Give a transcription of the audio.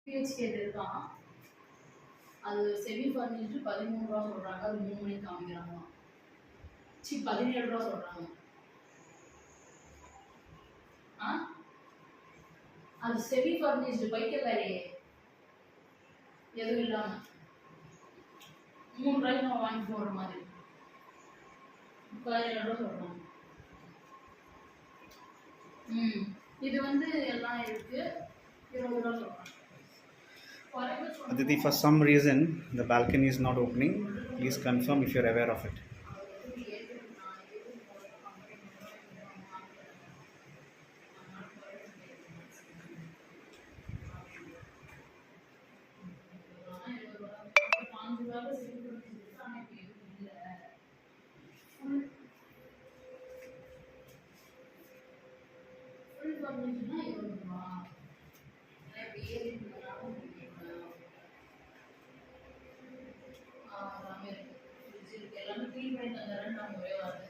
BHK இருக்கான். அது semi furnished 13 ரூபா சொல்கிறாங்க. அது 3 மணிக்கு காமிக்கிறாங்க. 17 ரூபா சொல்கிறாங்க. அது செமி ஃபர்னிஷ்டு பைக்கல்லாரியே எதுவும் இல்லாமல் 3 ரூபாய்க்கு நம்ம வாங்கி போடுற மாதிரி 17 ரூபா சொல்கிறாங்க. இது வந்து எல்லாம் இருக்கு 20 ரூபா சொல்கிறாங்க. Aditi, for some reason the balcony is not opening. Please confirm if you are aware of it. எல்லாமே க்ளீன் பண்ணி தந்துடுறேன்னு நான் ஒரே வார்த்தை